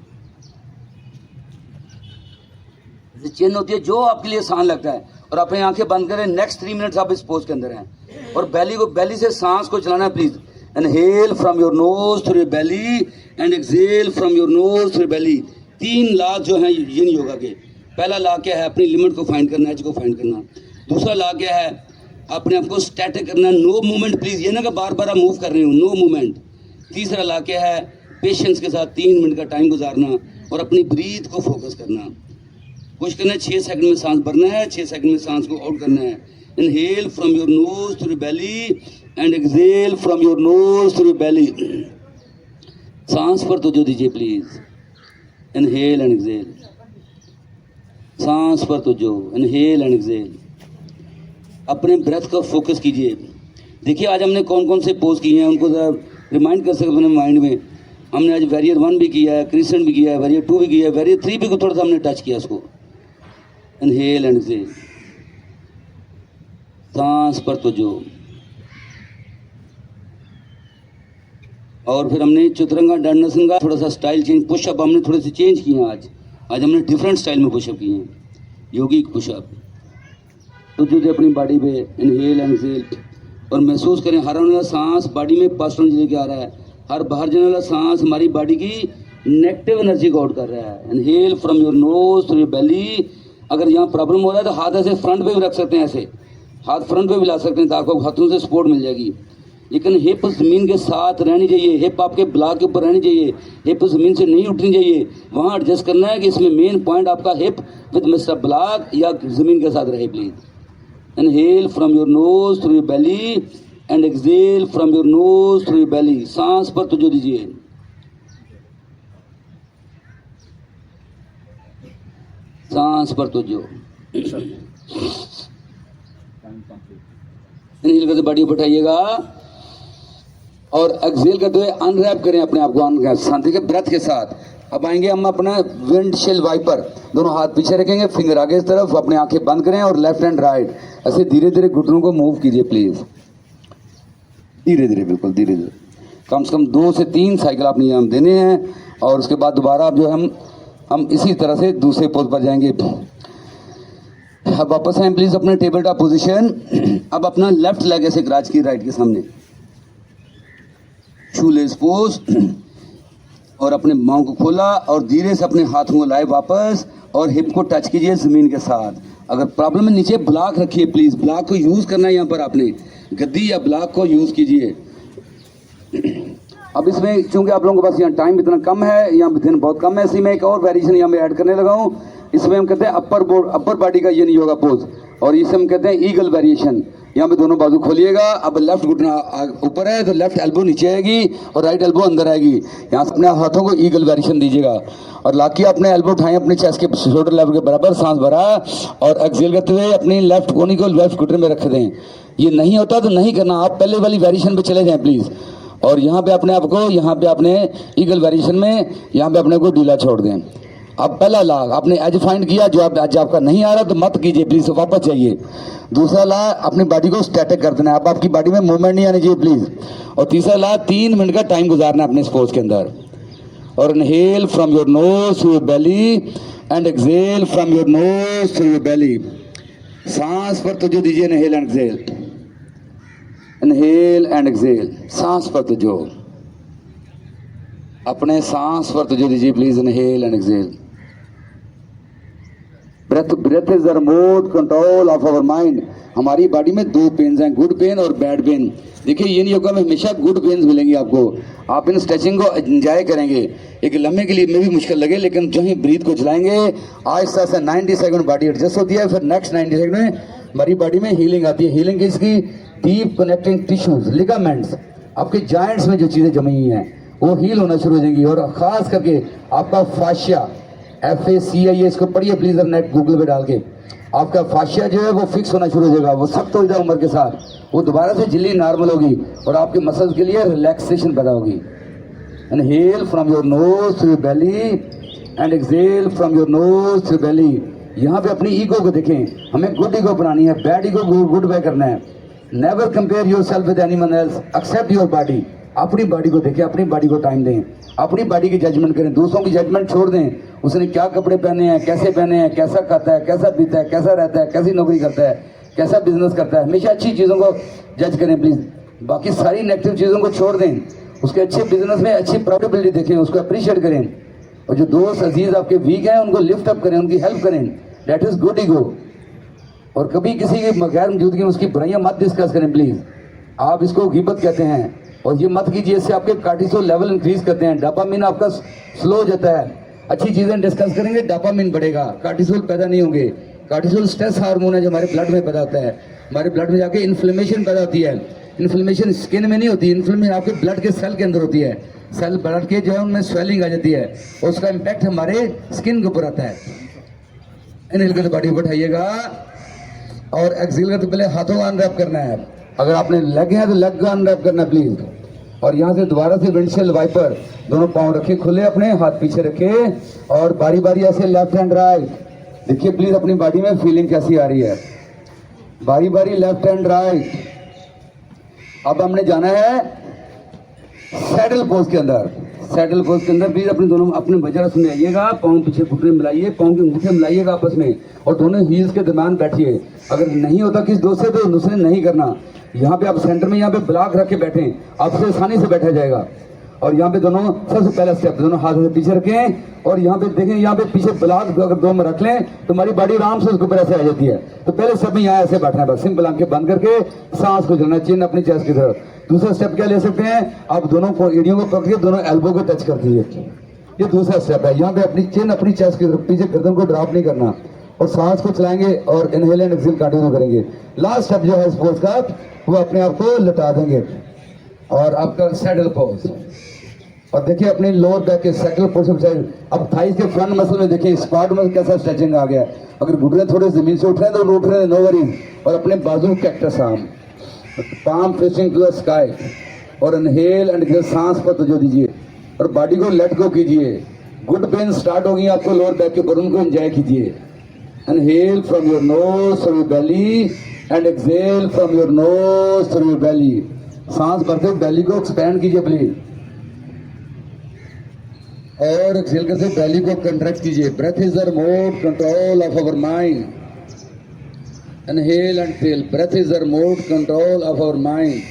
चेन होती है, जो आपके लिए आसान लगता है। और अपनी आंखें बंद करें, नेक्स्ट 3 मिनट्स आप इस पोज के अंदर हैं और बैली से सांस को चलाना है please. Inhale from your nose through your belly and exhale from your nose through belly. 3 law जो हैं जिन योगा के। पहला लॉ क्या है, अपनी लिमिट को फाइंड करना, एज को फाइंड करना। दूसरा लॉ क्या है, अपने आप को स्टैटिक करना, नो मूवमेंट प्लीज, ये ना कि बार बार आप मूव कर रहे हो, नो मूवमेंट। तीसरा लॉ क्या है, पेशेंस के साथ 3 मिनट का टाइम गुजारना और अपनी ब्रीथ को फोकस करना। कुछ करना है, 6 सेकंड में सांस भरना है, 6 सेकंड में सांस को आउट करना है। Inhale from your nose through belly and exhale from your nose through belly. सांस पर तो जो दीजिए प्लीज, इनहेल एंड एक्सहेल, सांस पर तो जो, इनहेल एंड एक्सहेल। अपने ब्रेथ का फोकस कीजिए। देखिए आज हमने कौन कौन से पोज किए हैं, उनको रिमाइंड कर सकते अपने माइंड में। हमने आज वैरियर 1 भी किया है, क्रिसेंट भी किया है, वैरियर 2 भी किया है, वैरियर 3 भी थोड़ा सा हमने टच किया उसको। इनहेल एंड एक्सहेल, सांस पर तो जो। और फिर हमने चतुरंगा दंडासन का थोड़ा सा स्टाइल चेंज, पुशअप हमने थोड़े से चेंज किए हैं आज हमने डिफरेंट स्टाइल में पुशअप किए हैं, योगिक पुशअप। तो जो अपनी बॉडी पे इनहेल एंड एक्सहेल और महसूस करें हर आने वाला सांस बॉडी में पॉजिटिव एनर्जी लेके आ रहा है, हर बाहर जाने वाला सांस हमारी बॉडी की नेगेटिव एनर्जी को आउट कर रहा है। Inhale from your nose through your बेली। अगर यहाँ प्रॉब्लम हो रहा है तो हाथ ऐसे फ्रंट पे भी रख सकते हैं, ऐसे हाथ फ्रंट पे भी ला सकते हैं ताकि आपको हाथों से सपोर्ट मिल जाएगी। लेकिन हिप जमीन के साथ रहनी चाहिए, हिप आपके ब्लॉक के ऊपर रहनी चाहिए, हिप जमीन से नहीं उठनी चाहिए। वहाँ एडजस्ट करना है कि इसमें मेन पॉइंट आपका हिप विद मिस्टर ब्लॉक या जमीन के साथ रहे please. Inhale from your nose through your belly and exhale from your nose through your belly. सांस पर तवज्जो दीजिए, सांस पर तवज्जो। इनहेल करके बॉडी उठाइएगा और एक्सेल करते हुए अनरैप करें अपने आप को शांति के ब्रेथ के साथ। अब आएंगे हम अपना विंडशील्ड वाइपर, दोनों हाथ पीछे रखेंगे, फिंगर आगे इस तरफ, अपने आंखें बंद करें और लेफ्ट एंड राइट ऐसे धीरे धीरे घुटनों को मूव कीजिए प्लीज, धीरे धीरे, बिल्कुल धीरे धीरे। कम से कम 2 से 3 साइकिल आपने यहाँ देने हैं और उसके बाद दोबारा जो हम इसी तरह से दूसरे पोज पर जाएंगे। अब वापस आए प्लीज अपने टेबल टॉप पोजीशन। अब अपना लेफ्ट लेग ऐसे क्राच की राइट के सामने, शूलेस पोज, और अपने पाँव को खोला और धीरे से अपने हाथों को लाए वापस और हिप को टच कीजिए जमीन के साथ। अगर प्रॉब्लम है नीचे ब्लॉक रखिए प्लीज, ब्लॉक को यूज करना है यहाँ पर, आपने गद्दी या ब्लॉक को यूज कीजिए। अब इसमें चूंकि आप लोगों के पास यहाँ टाइम इतना कम है, यहाँ दिन बहुत कम है, इसलिए मैं एक और वेरिएशन यहाँ में ऐड करने लगा हूँ। इसमें हम कहते हैं अपर बॉडी का ये नहीं होगा पोज, और इसे हम कहते हैं ईगल वेरिएशन। यहाँ पे दोनों बाजू खोलिएगा। अब लेफ्ट घुटना ऊपर है तो लेफ्ट एल्बो नीचे आएगी और राइट एल्बो अंदर आएगी। यहाँ से अपने हाथों को ईगल वेरिएशन दीजिएगा और लाके अपने एल्बो उठाएं अपने चेस्ट के शोल्डर लेवल के बराबर, सांस भरा और एक्सेल करते हुए अपनी लेफ्ट कोनी को लेफ्ट घुटने में रख दें। ये नहीं होता तो नहीं करना, आप पहले वाली वेरिएशन पे चले जाएं प्लीज। और यहाँ पे अपने आप को, यहाँ पे अपने ईगल वेरिएशन में यहाँ पे अपने को ढीला छोड़ दें। अब पहला ला आपने एज फाइंड किया, जो आज आपका नहीं आ रहा तो मत कीजिए प्लीज, वापस जाइए। दूसरा ला अपनी बॉडी को स्टैटिक कर देना है, अब आपकी बॉडी में मूवमेंट नहीं आनी चाहिए प्लीज। और तीसरा ला 3 मिनट का टाइम गुजारना है अपने स्पोर्ट्स के अंदर। और inhale from your nose through your belly and exhale from your nose through your belly. सांस पर तवज्जो दीजिए, inhale and exhale, inhale and exhale. सांस पर तवज्जो, अपने सांस पर तवज्जो दीजिए please, inhale and exhale. Breath is the remote control of our mind. हमारी बॉडी में 2 पेन्स हैं, गुड पेन और बैड पेन। देखिए ये नहीं होगा, में हमेशा गुड पेन्स मिलेंगी आपको, आप इन स्ट्रेचिंग को एंजॉय करेंगे। एक लम्हे के लिए में भी मुश्किल लगे, लेकिन जो ही ब्रीथ को चलाएंगे आहिस्ता से 90 सेकंड बॉडी एडजस्ट होती है, फिर नेक्स्ट 90 सेकंड में हमारी बॉडी में हीलिंग आती है। हीलिंग किसकी? डीप कनेक्टिंग टिश्यूज, लिगामेंट्स, आपके जॉइंट्स में जो चीजें जमी हुई हैं वो हील होना शुरू हो जाएंगी। और खास करके आपका फाशिया, FACIA, इसको पढ़िए प्लीज नेट गूगल पे डाल के। आपका फाशिया जो है वो फिक्स होना शुरू हो जाएगा, वो सख्त हो जाएगा उम्र के साथ, वो दोबारा से झिल्ली नॉर्मल होगी और आपके मसल्स के लिए रिलैक्सेशन पैदा होगी। Inhale from your nose through your belly and exhale from your nose through belly. यहाँ पे अपनी ईगो को देखें, हमें गुड ईगो बनानी है, बैड ईगो गुड वे करना है। Never compare yourself with anyone else, except your body. अपनी बॉडी को देखें, अपनी बॉडी को टाइम दें, अपनी बॉडी की जजमेंट करें, दूसरों की जजमेंट छोड़ दें। उसने क्या कपड़े पहने हैं, कैसे पहने हैं, कैसा खाता है, कैसा पीता है, कैसा रहता है, कैसी नौकरी करता है, कैसा बिजनेस करता है, हमेशा अच्छी चीज़ों को जज करें प्लीज़। बाकी सारी नेगेटिव चीज़ों को छोड़ दें, उसके अच्छे बिजनेस में अच्छी प्रॉफिटेबिलिटी देखें, उसको अप्रिशिएट करें। और जो दोस्त अजीज आपके वीक हैं उनको लिफ्ट अप करें, उनकी हेल्प करें, दैट इज़ गुड ईगो। और कभी किसी की गैर मौजूदगी में उसकी बुराइयाँ मत डिस्कस करें प्लीज़, आप इसको गिबत कहते हैं। और ये मत कीजिए, इससे आपके कार्टिसोल लेवल इंक्रीज करते हैं, डोपामिन आपका स्लो हो जाता है। अच्छी चीज़ें डिस्कस करेंगे, डोपामिन बढ़ेगा, कार्टिसोल पैदा नहीं होंगे। कार्टिसोल स्ट्रेस हार्मोन है जो हमारे ब्लड में पैदा होता है, हमारे ब्लड में जाके इन्फ्लेमेशन पैदा होती है। इन्फ्लेमेशन स्किन में नहीं होती, इन्फ्लेमेशन आपके ब्लड के सेल के अंदर होती है। सेल ब्लड के जो है उनमें स्वेलिंग आ जाती है और उसका इम्पैक्ट हमारे स्किन के ऊपर आता है। इनहेल करते बॉडी उठाइएगा और एक्सेल करते पहले हाथों का अनरैप करना है। अगर आपने लेग है तो लेग का अनरैप करना प्लीज। और यहाँ से दोबारा से विंडशील्ड वाइपर, दोनों पाँव रखे खुले, अपने हाथ पीछे रखे और बारी बारी ऐसे लेफ्ट हैंड राइट। देखिए प्लीज अपनी बॉडी में फीलिंग कैसी आ रही है, बारी बारी लेफ्ट हैंड राइट। अब हमने जाना है सैडल पोज के अंदर। सैडल पोज के अंदर प्लीज अपने दोनों अपने बजरा सुन आइएगा, पाँव पीछे घुटने मिलाइए, पाँव के अंगूठे मिलाइएगा आपस में और दोनों हील्स के दरम्यान बैठिए। अगर नहीं होता किस दोस्त से तो दूसरे नहीं करना। यहाँ पे आप सेंटर में यहाँ पे ब्लॉक रख के बैठें, आपसे आसानी से बैठा जाएगा। और यहाँ पे दोनों सबसे पहला स्टेप, दोनों हाथ से पीछे रखें और यहाँ पे देखें, यहाँ पे पीछे ब्लॉक अगर 2 में रख लें तो हमारी बॉडी आराम से उसके ऊपर ऐसे आ जाती है। तो पहले स्टेप में यहाँ ऐसे बैठना है, बस सिंपल आंखें बंद करके सांस को चलना, चिन अपनी चेस्ट की तरफ। दूसरा स्टेप क्या ले सकते हैं, आप दोनों को एड़ियों को पकड़ के दोनों एल्बो को टच कर दीजिए, ये दूसरा स्टेप है। यहाँ पे अपनी चिन अपनी चेस्ट की तरफ, पीछे गर्दन को ड्रॉप नहीं करना और सांस को चलाएंगे और इनहेल एंड एक्सेल कंटिन्यू करेंगे। लास्ट स्टेप जो है इस पोज का, वो अपने आप को लटा देंगे और आपका सैडल पोज। और देखिए अपने लोअर बैक के सैडल पोज से अब थाइस के फ्रंट मसल में देखिए स्क्वाट मसल कैसा स्ट्रेचिंग आ गया। अगर घुटने थोड़े जमीन से उठ रहे हैं तो उठ रहे हैं, नो वरी। और अपने बाजू cactus arm, palm facing to the sky, और इनहेल एंड एक्सेल, सांस पर तवज्जो दीजिए और बॉडी को लेट गो कीजिए। गुड पेन स्टार्ट होगी आपको लोअर बैक के ऊपर, उनको एंजॉय कीजिए। Inhale from your nose through your belly and exhale from your nose through your belly. सांस भरते हुए बेली को एक्सपेंड कीजिए प्लीज, और एक्सेल करते बेली को कंट्रैक्ट कीजिए। Breath is the remote control of our mind. Inhale and exhale, breath is the remote control of our mind.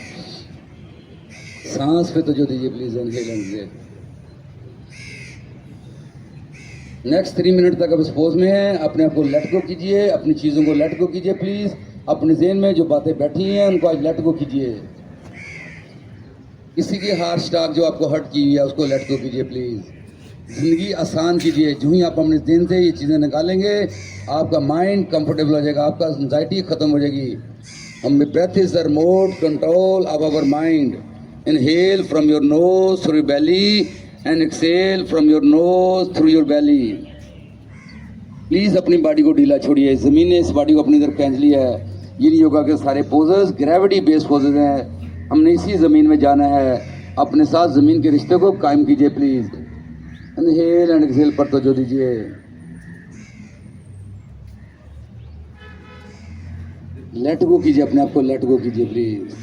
सांस पे तो जो दीजिए please, inhale and exhale. Next 3 minute तक अब इस पोज में है, अपने आप को लेट गो कीजिए, अपनी चीजों को लेट गो कीजिए प्लीज। अपने ज़हन में जो बातें बैठी हैं उनको आज लेट गो कीजिए। किसी की हार्ट स्टाक जो आपको हर्ट की हुई है उसको लेट गो कीजिए प्लीज। जिंदगी आसान कीजिए। जो ही आप अपने दिन से ये चीज़ें निकालेंगे आपका माइंड कंफर्टेबल हो जाएगा, आपका एंजाइटी खत्म हो जाएगी। हम breath is the remote control of our mind. Inhale from your nose through your belly and exhale from your nose through your belly. Please अपनी बॉडी को ढीला छोड़िए। जमीन ने इस बॉडी को अपनी तरफ खींच लिया है। ये योगा के सारे पोजेस ग्रेविटी बेस्ड पोजेस हैं। हमने इसी जमीन में जाना है। अपने साथ जमीन के रिश्ते को कायम कीजिए प्लीज। इनहेल एंड एक्सेल पर तवज्जो दीजिए। लेट गो कीजिए, अपने आप को लेट गो कीजिए please.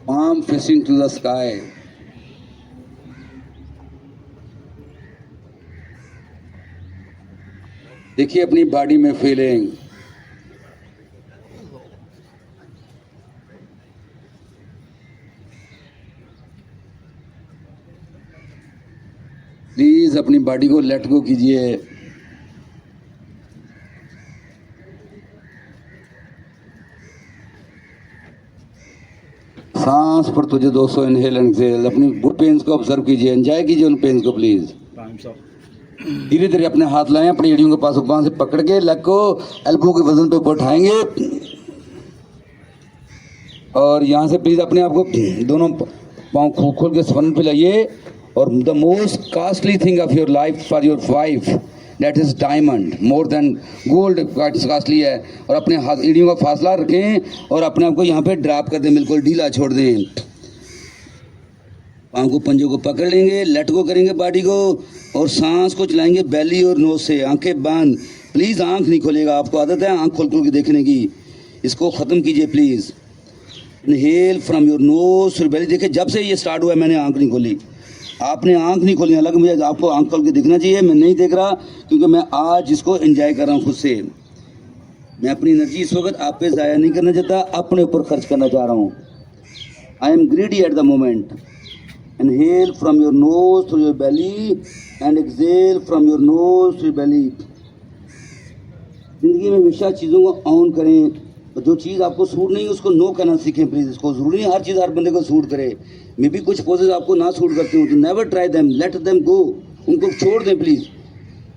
Palm facing to the sky. देखिए अपनी बॉडी में फीलिंग। प्लीज अपनी बॉडी को लेट गो कीजिए। सांस पर तुझे 200 इनहेल एंड एक्सेल। अपनी गुड पेन्स को ऑब्जर्व कीजिए, एंजॉय कीजिए उन पेन्स को प्लीज। धीरे धीरे अपने हाथ लाएं अपनी एड़ियों के पास, वहां से पकड़ के लेग को एल्बो के वजन पे ऊपर उठाएंगे और यहां से प्लीज अपने आप को दोनों पाँव खोल के स्पन पे लाइए। और the most costly thing of your life for your wife that is diamond, more than gold costly है। और अपने हाथ एड़ियों का फासला रखें और अपने आप को यहाँ पे ड्रॉप कर दें, बिल्कुल ढीला छोड़ दें। पाँव को पंजों को पकड़ लेंगे, लेट गो करेंगे बॉडी को और सांस को चलाएंगे बेली और नोज से। आंखें बंद, प्लीज आंख नहीं खोलेगा। आपको आदत है आंख खोल खोल के देखने की, इसको खत्म कीजिए please. Inhale from your nose through belly. देखिए जब से ये स्टार्ट हुआ है मैंने आंख नहीं खोली, आपने आंख नहीं खोली। हालांकि मुझे आपको आंख खोल के देखना चाहिए, मैं नहीं देख रहा क्योंकि मैं आज इसको एंजॉय कर रहा हूँ खुद से। मैं अपनी एनर्जी इस वक्त आप पे ज़ाया नहीं करना चाहता, अपने ऊपर खर्च करना चाह रहा हूँ। I am greedy eight the moment. Inhale from your nose through your belly and exhale from your nose through your belly. जिंदगी में हमेशा चीज़ों को ऑन करें। जो चीज़ आपको सूट नहीं उसको नो कहना सीखें प्लीज़। इसको ज़रूरी नहीं हर चीज़ हर बंदे को सूट करे। मे भी कुछ पोजेज आपको ना सूट करते हो तो never try them, let them go. उनको छोड़ दें प्लीज़,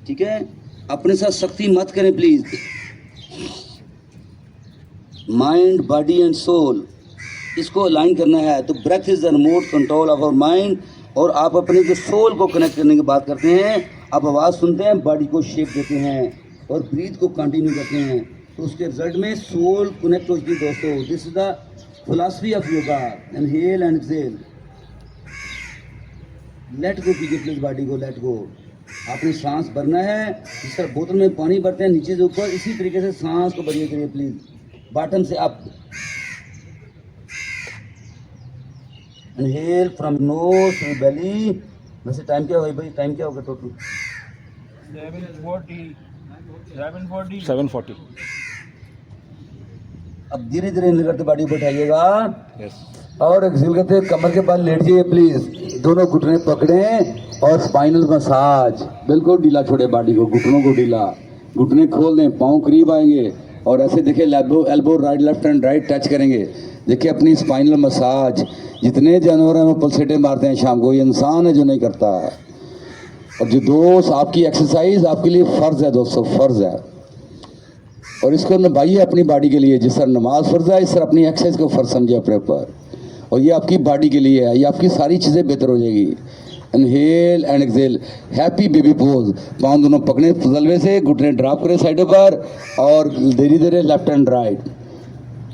ठीक है। अपने साथ सख्ती मत करें please. Mind, body and soul इसको अलाइन करना है। तो breath is the remote control of our mind. और आप अपने जो सोल को कनेक्ट करने की बात करते हैं, आप आवाज़ सुनते हैं, बॉडी को शेप देते हैं और ब्रीथ को कंटिन्यू करते हैं, तो उसके रिजल्ट में सोल कनेक्ट होती है दोस्तों। This is the philosophy of yoga. Inhale and exhale. Let go कीजिए प्लीज बॉडी को, लेट गो। आपने सांस भरना है जिस तरह बोतल में पानी भरते हैं नीचे से ऊपर, इसी तरीके से सांस को भरिए करिए प्लीज, बॉटम से up. Inhale from nose to belly. वैसे टाइम क्या होगा भाई, टाइम क्या होगा टोटल? 740। अब धीरे धीरे इनहेल करते बॉडी को उठाइएगा और एक्सेल करते कमर के बल लेट जाइए प्लीज। दोनों घुटने पकड़ें और स्पाइनल मसाज, बिल्कुल ढीला छोड़े बॉडी को, घुटनों को ढीला, घुटने खोल दें, पाँव करीब आएंगे और ऐसे देखिए elbow right left and right touch करेंगे। देखिए अपनी स्पाइनल मसाज। जितने जानवर हैं वो पलसेटे मारते हैं शाम को, ये इंसान है जो नहीं करता। और जो दोस्त आपकी एक्सरसाइज आपके लिए फ़र्ज़ है दोस्तों, फ़र्ज़ है। और इसको निभाइए अपनी बॉडी के लिए। जिस तरह नमाज फ़र्ज़ है इस तरह अपनी एक्सरसाइज को फ़र्ज़ समझिए अपने ऊपर। और ये आपकी बॉडी के लिए है, ये आपकी सारी चीज़ें बेहतर हो जाएगी। Inhale and exhale, happy baby pose. पाँव दोनों पकड़े तलवे से, घुटने ड्रॉप करें साइडों पर और धीरे धीरे लेफ्ट एंड राइट।